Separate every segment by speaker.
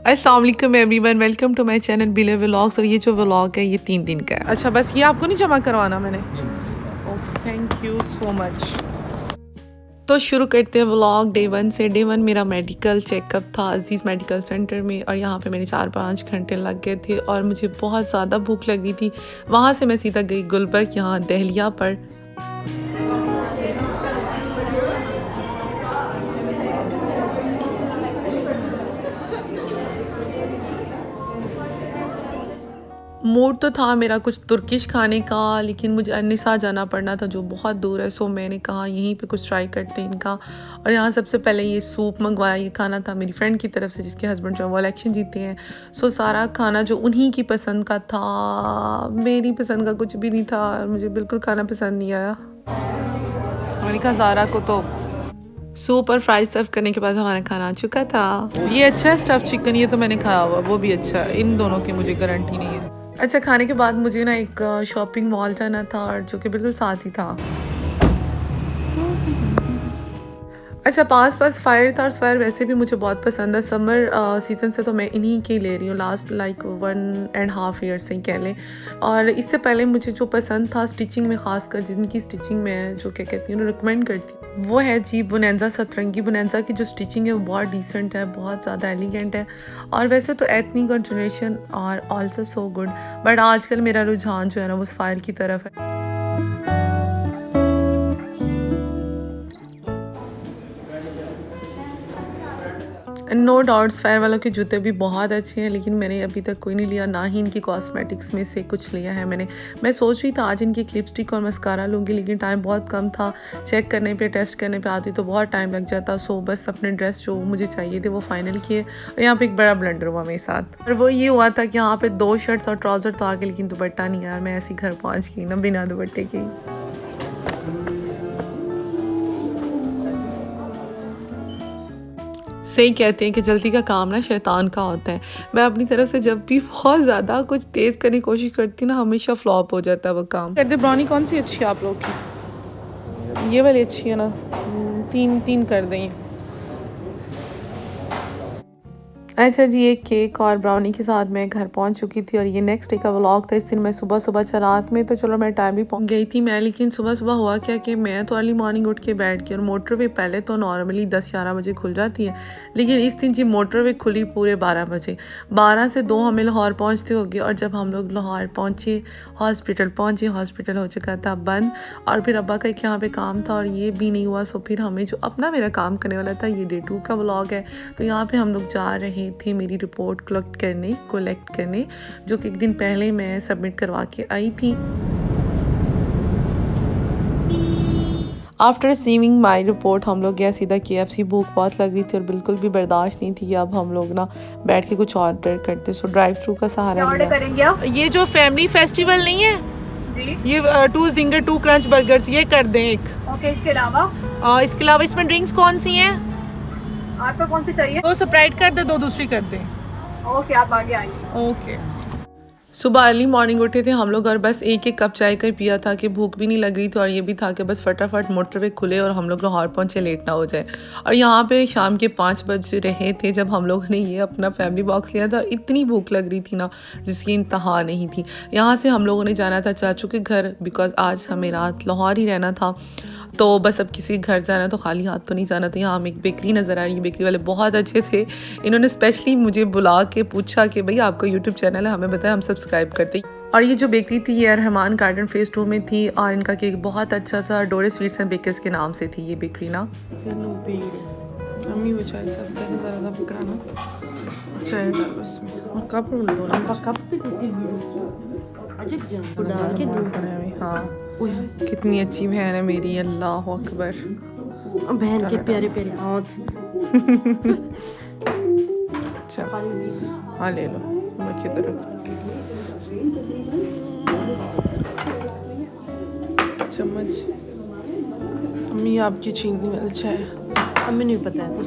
Speaker 1: अस्सलाम वालेकुम everyone, welcome to my channel बिले व्लॉग्स। और ये जो व्लॉग है ये 3 दिन का है। अच्छा, बस ये आपको नहीं जमा करवाना मैंने। Okay, thank you so much. तो शुरू करते हैं व्लॉग डे 1 से। डे 1 मेरा मेडिकल चेकअप था अजीज़ मेडिकल सेंटर में, और यहाँ पे मेरे 4-5 घंटे लग गए थे और मुझे बहुत ज़्यादा भूख लगी थी। वहाँ से मैं सीधा गई गुलबर्ग, यहाँ दहलिया पर। मूड तो था मेरा कुछ तुर्किश खाने का, लेकिन मुझे अन्निसा जाना पड़ना था जो बहुत दूर है। सो मैंने कहा यहीं पे कुछ ट्राई करते हैं इनका। और यहाँ सबसे पहले ये सूप मंगवाया। ये खाना था मेरी फ्रेंड की तरफ से जिसके हस्बैंड जो है वो इलेक्शन जीते हैं। सो सारा खाना जो उन्हीं की पसंद का था, मेरी पसंद का कुछ भी नहीं था। मुझे बिल्कुल खाना पसंद नहीं आया। मैंने कहा ज़ारा को तो सूप और फ्राइज सर्व करने के बाद हमारा खाना आ चुका था। ये अच्छा है स्टफ़ चिकन, ये तो मैंने खाया हुआ, वो भी अच्छा है। इन दोनों की मुझे गारंटी नहीं है। अच्छा, खाने के बाद मुझे ना एक शॉपिंग मॉल जाना था, और जो कि बिल्कुल साथ ही था। अच्छा, पास फायर था, और फायर वैसे भी मुझे बहुत पसंद है। समर सीज़न से तो मैं इन्हीं के ले रही हूँ, लास्ट लाइक 1.5 ईयर से ही कह लें। और इससे पहले मुझे जो पसंद था स्टिचिंग में, ख़ासकर जिनकी स्टिचिंग में जो क्या कहती हूँ रिकमेंड करती हूँ, वो है जी बुनेंजा सतरंगी। बुनेंजा की जो स्टिचिंग है वो बहुत डिसेंट है, बहुत ज़्यादा एलिगेंट है। और वैसे तो एथनिक और जनरेशन और ऑल्सो सो गुड, बट आजकल मेरा रुझान जो है ना वो फायर की तरफ है। नो डाउट्स फायर वालों के जूते भी बहुत अच्छे हैं, लेकिन मैंने अभी तक कोई नहीं लिया, ना ही इनकी कॉस्मेटिक्स में से कुछ लिया है मैंने। मैं सोच रही था आज इनकी लिपस्टिक और मस्कारा लूँगी, लेकिन टाइम बहुत कम था। चेक करने पे, टेस्ट करने पे आती तो बहुत टाइम लग जाता। सो बस अपने ड्रेस जो मुझे चाहिए थे वो फाइनल किए। और यहाँ पे एक बड़ा ब्लंडर हुआ मेरे साथ, और वो ये हुआ था कि यहाँ पे 2 शर्ट्स और ट्राउज़र तो आ गए, लेकिन दुपट्टा नहीं यार। मैं ऐसे घर पहुँच गई ना बिना दुपट्टे के। सही कहते हैं कि जल्दी का काम ना शैतान का होता है। मैं अपनी तरफ से जब भी बहुत ज़्यादा कुछ तेज़ करने की कोशिश करती ना, हमेशा फ्लॉप हो जाता है वो काम। कहते ब्राउनी कौन सी अच्छी है आप लोग की? ये वाली अच्छी है ना? 3 कर दें। अच्छा जी, एक केक और ब्राउनी के साथ मैं घर पहुंच चुकी थी, और ये नेक्स्ट डे का व्लॉग था। इस दिन मैं सुबह रात में तो चलो मैं टाइम भी पहुंच गई थी मैं, लेकिन सुबह हुआ क्या कि मैं तो अर्ली मॉर्निंग उठ के बैठ गई। और मोटरवे पहले तो नॉर्मली 10-11 बजे खुल जाती है, लेकिन इस दिन जी मोटरवे खुली पूरे 12 बजे। 12 से 2 हमें लाहौर पहुँचते हो गए। और जब हम लोग लाहौर पहुँचे, हॉस्पिटल हो चुका था बंद। और फिर अब्बा का एक यहाँ पे काम था, और ये भी नहीं हुआ। सो फिर हमें जो अपना मेरा काम करने वाला था, ये डे 2 का व्लॉग है। तो यहाँ पे हम लोग जा रहे थे मेरी रिपोर्ट कलेक्ट करने, जो कि एक दिन पहले मैं सबमिट करवा के आई थी। आफ्टर रिसीविंग माई रिपोर्ट हम लोग गया सीधा KFC। भूख बहुत लग रही थी और बिल्कुल भी बर्दाश्त नहीं थी कि अब हम लोग ना बैठ के कुछ ऑर्डर करते। सो ड्राइव थ्रू का सहारा
Speaker 2: ऑर्डर करेंगे आप?
Speaker 1: ये जो फैमिली फेस्टिवल नहीं है
Speaker 2: जी,
Speaker 1: ये 2 जिंगर 2 क्रंच बर्गर्स ये कर दें एक।
Speaker 2: ओके। इसके अलावा
Speaker 1: इसके अलावा इसमें ड्रिंक्स कौन सी हैं?
Speaker 2: आपको कौन सी चाहिए?
Speaker 1: 2 स्प्राइट कर दे, 2 दूसरी कर दें।
Speaker 2: ओके, आप आगे आइए।
Speaker 1: ओके। सुबह अर्ली मॉर्निंग उठे थे हम लोग, और बस एक कप चाय का ही पिया था कि भूख भी नहीं लग रही थी। और ये भी था कि बस फटाफट मोटरवे खुले और हम लोग लाहौर पहुँचे, लेट ना हो जाए। और यहाँ पे शाम के 5 बज रहे थे जब हम लोगों ने ये अपना फैमिली बॉक्स लिया था। और इतनी भूख लग रही थी ना जिसकी इंतहा नहीं थी। यहाँ से हम लोगों ने जाना था चाचू के घर, बिकॉज आज हमें रात लाहौर ही रहना था। तो बस अब किसी घर जाना तो खाली हाथ तो नहीं जाना। तो यहाँ हमें एक बेकरी नज़र आ रही है। बेकरी वाले बहुत अच्छे थे। इन्होंने स्पेशली मुझे बुला के पूछा कि भाई आपका यूट्यूब चैनल है, हमें बताया, हम सब्सक्राइब करते। और ये जो बेकरी थी ये रहमान गार्डन फेज 2 में थी, और इनका केक बहुत अच्छा सा डोरे स्वीट्स एंड बेकर्स के नाम से थी ये बेकरी ना। वो चाय सब कैसे ज़रा पकड़ाना, चाय डालो इसमें, और कप दो ना, कप भी डाल के दूध। हाँ, कितनी अच्छी बहन है मेरी, अल्लाह अकबर।
Speaker 2: बहन के प्यारे प्यारे हाथ।
Speaker 1: हाँ ले लो, किधर चम्मच। अम्मी आपकी चीनी वाली चाय
Speaker 2: हमें नहीं पता है तो।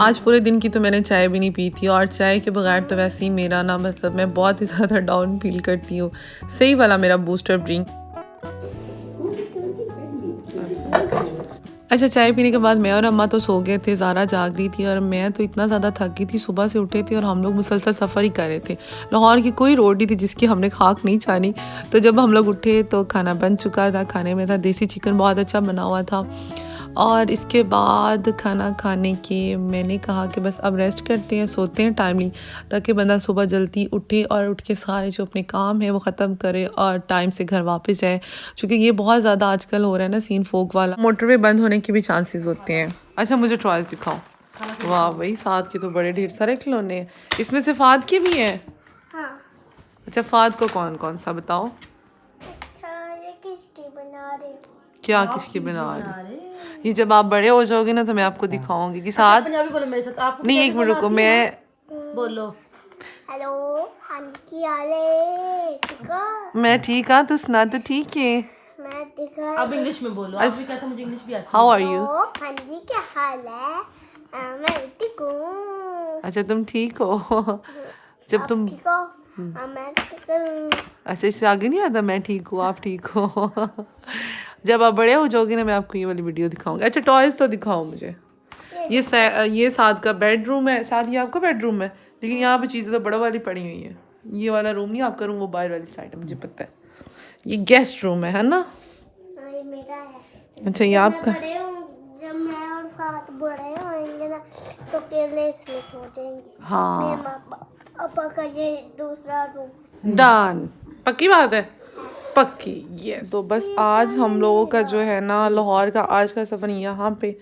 Speaker 1: आज पूरे दिन की तो मैंने चाय भी नहीं पी थी, और चाय के बगैर तो वैसे ही मेरा ना मतलब मैं बहुत ही ज़्यादा डाउन फील करती हूँ। सही वाला मेरा बूस्टर ड्रिंक। अच्छा, चाय पीने के बाद मैं और अम्मा तो सो गए थे, ज़ारा जाग रही थी और मैं तो इतना ज़्यादा थक गई थी। सुबह से उठे थे और हम लोग मुसलसल सफ़र ही कर रहे थे। लाहौर की कोई रोड नहीं थी जिसकी हमने खाक नहीं छानी। तो जब हम लोग उठे तो खाना बन चुका था। खाने में था देसी चिकन, बहुत अच्छा बना हुआ था। और इसके बाद खाना खाने के मैंने कहा कि बस अब रेस्ट करते हैं, सोते हैं टाइमली, ताकि बंदा सुबह जल्दी उठे और उठ के सारे जो अपने काम है वो ख़त्म करे और टाइम से घर वापस जाए। क्योंकि ये बहुत ज़्यादा आजकल हो रहा है ना सीन फोक वाला, मोटरवे बंद होने के भी चांसेस होते हैं। अच्छा, मुझे टॉयज़ दिखाओ। वाह भाई, साद के तो बड़े ढेर सारे खिलौने हैं। इसमें से फाद के भी हैं?
Speaker 3: हाँ।
Speaker 1: अच्छा, फाद को कौन कौन सा बताओ?
Speaker 3: अच्छा, ये किसकी बना रहे हो?
Speaker 1: क्या किसकी बना रहे? ये जब आप बड़े हो जाओगे ना तो मैं आपको दिखाऊंगी कि साथ।
Speaker 2: पंजाबी बोलो मेरे साथ। आप
Speaker 1: नहीं, एक मिनट रुको, मैं
Speaker 2: बोलो।
Speaker 3: हेलो, हाँ की हाल है? ठीक हो?
Speaker 1: मैं ठीक हाँ, तू सुना, तू ठीक है?
Speaker 3: मैं ठीक हूँ।
Speaker 2: अब इंग्लिश में बोलो। आप भी कहते मुझे इंग्लिश भी आती
Speaker 1: हाउ आर यू?
Speaker 3: ओ, हाँ जी, क्या हाल है? मैं ठीक हूँ।
Speaker 1: अच्छा, तुम ठीक हो? जब
Speaker 3: आप
Speaker 1: तुम
Speaker 3: ठीक हो? मैं ठीक हूँ।
Speaker 1: अच्छा, इससे आगे नहीं आता मैं ठीक हूँ आप ठीक हो? जब आप बड़े हो जाओगे ना मैं आपको ये वाली वीडियो दिखाऊंगी। अच्छा, टॉयज़ तो दिखाओ मुझे। ये साद का बेडरूम है। साद, ये आपका बेडरूम है, लेकिन यहाँ पे चीज़ें तो बड़ा वाली पड़ी हुई हैं। ये वाला रूम नहीं आपका रूम, वो बाहर वाली साइड है, मुझे पता है। ये गेस्ट रूम है ना?
Speaker 3: हाँ, ये मेरा है।
Speaker 1: अच्छा, ये
Speaker 3: जब
Speaker 1: आपका।
Speaker 3: मैं बड़े हूँ, जब मैं और फात बड़े होंगे ना तो अकेले इसमें सो जाएंगे।
Speaker 1: हाँ,
Speaker 3: मेरे माँ पापा का ये दूसरा रूम।
Speaker 1: डन, पक्की बात है, पक्की। ये तो बस आज हम लोगों का जो है ना लाहौर का आज का सफ़र यहाँ पे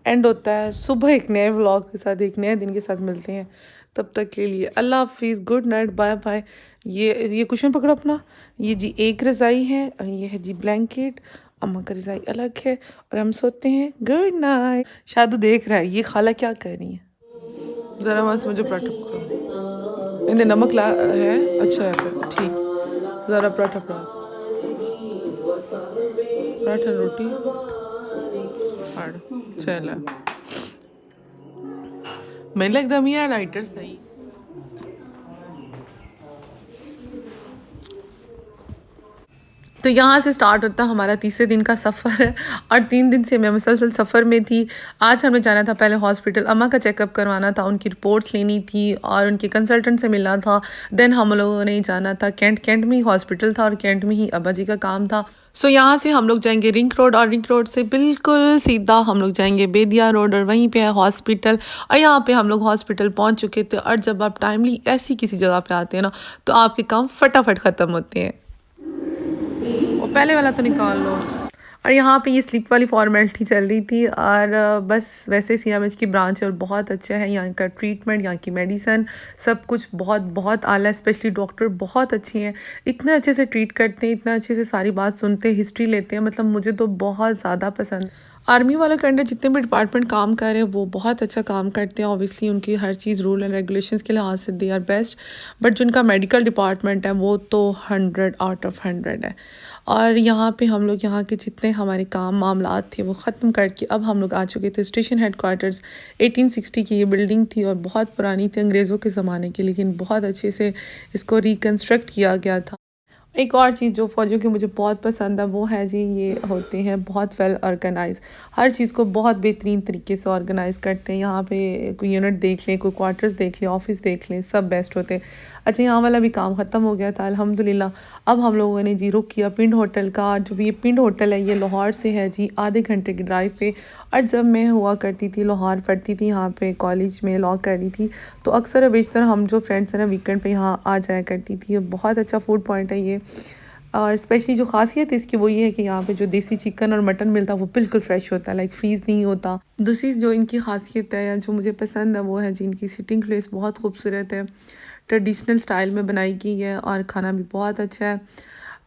Speaker 1: एंड होता है। सुबह एक नए व्लॉग के साथ, एक नए दिन के साथ मिलते हैं। तब तक के लिए अल्लाह हाफिज़, गुड नाइट, बाय बाय। ये कुशन पकड़ो अपना। ये जी एक रज़ाई है और ये है जी ब्लैंकेट। अम्मा का रज़ाई अलग है और हम सोते हैं। Good night. शादू देख रहा है ये खाला क्या कर रही है। ज़रा वहाँ से मुझे पराठा पकड़ो। इन्हें नमक ला है, अच्छा है फिर ठीक। ज़रा पराठा पकड़ो, पराठा रोटी फाड़ चला। मैं लगता है राइटर सही। तो यहाँ से स्टार्ट होता हमारा तीसरे दिन का सफ़र और 3 दिन से मैं मुसलसल सफ़र में थी। आज हमें जाना था पहले हॉस्पिटल, अम्मा का चेकअप करवाना था, उनकी रिपोर्ट्स लेनी थी और उनके कंसल्टेंट से मिलना था। देन हम लोगों ने जाना था कैंट में ही हॉस्पिटल था और कैंट में ही अब्बा जी का काम था। सो यहाँ से हम लोग जाएंगे रिंग रोड और रिंग रोड से बिल्कुल सीधा हम लोग जाएंगे बेदिया रोड और वहीं पे है हॉस्पिटल। और यहाँ पे हम लोग हॉस्पिटल पहुँच चुके थे। और जब आप टाइमली ऐसी किसी जगह पे आते हैं ना तो आपके काम फटाफट ख़त्म होते हैं। और पहले वाला तो निकाल लो। और यहाँ पे ये स्लिप वाली फॉर्मेलिटी चल रही थी और बस वैसे CMH की ब्रांच है और बहुत अच्छा है यहाँ का ट्रीटमेंट, यहाँ की मेडिसन, सब कुछ बहुत बहुत आला है। स्पेशली डॉक्टर बहुत अच्छे हैं, इतने अच्छे से ट्रीट करते हैं, इतना अच्छे से सारी बात सुनते हैं, हिस्ट्री लेते हैं। मतलब मुझे तो बहुत ज़्यादा पसंद। आर्मी वालों के अंडर जितने भी डिपार्टमेंट काम कर रहे हैं वो बहुत अच्छा काम करते हैं। ऑब्वियसली उनकी हर चीज़ रूल एंड रेगुलेशंस के लिहाज से दे आर बेस्ट। बट जिनका मेडिकल डिपार्टमेंट है वो तो 100 आउट ऑफ 100 है। और यहाँ पे हम लोग यहाँ के जितने हमारे काम मामलात थे वो ख़त्म करके अब हम लोग आ चुके थे स्टेशन हेडक्वार्टर्स। 1860 की ये बिल्डिंग थी और बहुत पुरानी थी अंग्रेज़ों के ज़माने की, लेकिन बहुत अच्छे से इसको रिकन्स्ट्रक्ट किया गया था। एक और चीज़ जो फ़ौजियों की मुझे बहुत पसंद है वो है जी, ये होते हैं बहुत वेल ऑर्गेनाइज, हर चीज़ को बहुत बेहतरीन तरीके से ऑर्गेनाइज़ करते हैं। यहाँ पे कोई यूनिट देख लें, कोई क्वार्टर्स देख लें, ऑफिस देख लें, सब बेस्ट होते हैं। अच्छा, यहाँ वाला भी काम ख़त्म हो गया था अल्हम्दुलिल्लाह। अब हम लोगों ने जी रुक किया पिंड होटल का। जो भी ये पिंड होटल है ये लाहौर से है जी आधे घंटे की ड्राइव पे। और जब मैं हुआ करती थी लाहौर पढ़ती थी, यहाँ पे कॉलेज में लॉ कर रही थी, तो अक्सर बेशतर हम जो फ्रेंड्स हैं ना वीकेंड पे यहाँ आ जाया करती थी। बहुत अच्छा फूड पॉइंट है ये। और स्पेशली जो खासियत है इसकी वो ये है कि यहाँ पे जो देसी चिकन और मटन मिलता है वो बिल्कुल फ्रेश होता है, लाइक फ्रीज़ नहीं होता। दूसरी जो इनकी खासियत है या जो मुझे पसंद है वो है जी इनकी सिटिंग प्लेस बहुत खूबसूरत है, ट्रेडिशनल स्टाइल में बनाई गई है और खाना भी बहुत अच्छा है।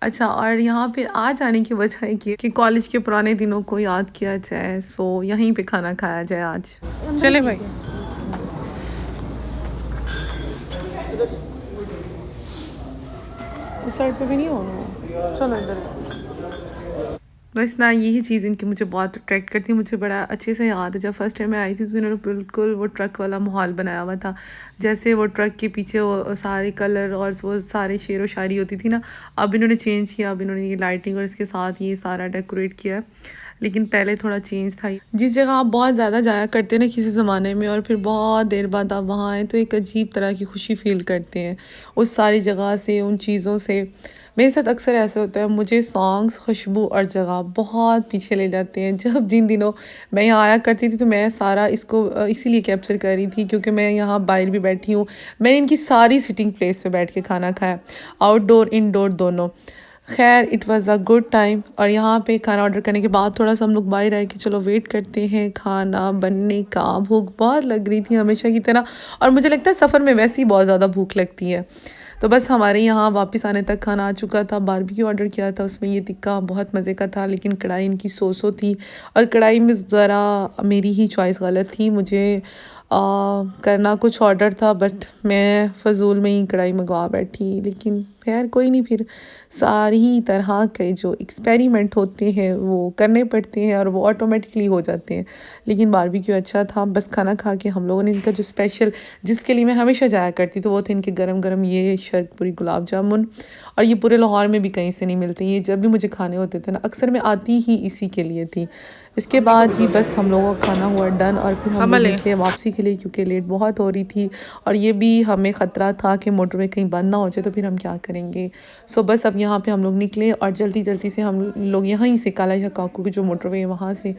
Speaker 1: अच्छा, और यहाँ पे आ जाने की वजह है कि कॉलेज के पुराने दिनों को याद किया जाए, सो यहीं पे खाना खाया जाए आज। चले भाई, इस साइड पे भी नहीं होना, चलो इधर। बस ना यही चीज़ इनकी मुझे बहुत अट्रैक्ट करती है। मुझे बड़ा अच्छे से याद है जब फर्स्ट टाइम मैं आई थी तो इन्होंने बिल्कुल वो ट्रक वाला माहौल बनाया हुआ था, जैसे वो ट्रक के पीछे वो सारे कलर और वो सारे शेर व शायरी होती थी ना, अब इन्होंने चेंज किया। अब इन्होंने ये लाइटिंग और इसके साथ ये सारा डेकोरेट किया है। लेकिन पहले थोड़ा चेंज था। जिस जगह आप बहुत ज़्यादा जाया करते हैं ना किसी ज़माने में और फिर बहुत देर बाद आप वहाँ आए तो एक अजीब तरह की खुशी फ़ील करते हैं उस सारी जगह से, उन चीज़ों से। मेरे साथ अक्सर ऐसे होता है, मुझे सॉन्ग्स, खुशबू और जगह बहुत पीछे ले जाते हैं। जब जिन दिनों मैं यहाँ आया करती थी तो मैं सारा इसको इसीलिए कैप्चर कर रही थी क्योंकि मैं यहाँ बाहर भी बैठी हूँ। मैंने इनकी सारी सिटिंग प्लेस पे बैठ के खाना खाया, आउटडोर इनडोर दोनों। खैर it was a good time. और यहाँ पे खाना ऑर्डर करने के बाद थोड़ा सा हम लोग बाहर आए कि चलो वेट करते हैं खाना बनने का। भूख बहुत लग रही थी हमेशा की तरह, और मुझे लगता है सफ़र में वैसे ही बहुत ज़्यादा भूख लगती है। तो बस हमारे यहाँ वापस आने तक खाना आ चुका था। बारबेक्यू ऑर्डर किया था, उसमें ये टिक्का बहुत मज़े का था, लेकिन कढ़ाई इनकी सो थी और कढ़ाई में ज़रा मेरी ही चॉइस गलत थी। मुझे करना कुछ ऑर्डर था बट मैं फ़जूल में ही कढ़ाई मंगवा बैठी। लेकिन खैर कोई नहीं, फिर सारी तरह के जो एक्सपेरिमेंट होते हैं वो करने पड़ते हैं और वो ऑटोमेटिकली हो जाते हैं। लेकिन बारबेक्यू अच्छा था। बस खाना खा के हम लोगों ने इनका जो स्पेशल, जिसके लिए मैं हमेशा जाया करती तो वो थे इनके गरम गरम ये शरकपुरी गुलाब जामुन। और ये पूरे लाहौर में भी कहीं से नहीं मिलते। ये जब भी मुझे खाने होते थे ना, अक्सर मैं आती ही इसी के लिए थी। इसके बाद जी बस हम लोगों का खाना हुआ डन और फिर हम लोग निकले वापसी के लिए क्योंकि लेट बहुत हो रही थी और ये भी हमें ख़तरा था कि मोटरवे कहीं बंद ना हो जाए तो फिर हम क्या करेंगे। सो बस अब यहाँ पे हम लोग निकले और जल्दी जल्दी से हम लोग यहीं से काला काकू की जो मोटरवे है वहाँ से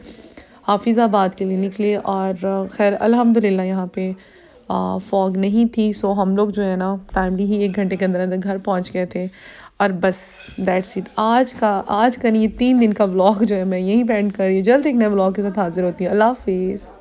Speaker 1: हाफिज़ाबाद के लिए निकले। और खैर अल्हम्दुलिल्लाह यहाँ पे फॉग नहीं थी। सो हम लोग जो है ना टाइमली ही 1 घंटे के अंदर अंदर घर पहुँच गए थे। और बस दैट्स इट। आज का नहीं, ये 3 दिन का व्लॉग जो है मैं यहीं पे एंड कर रही हूँ। जल्द एक नए व्लॉग के साथ हाजिर होती हूँ। अल्लाह हाफिज़।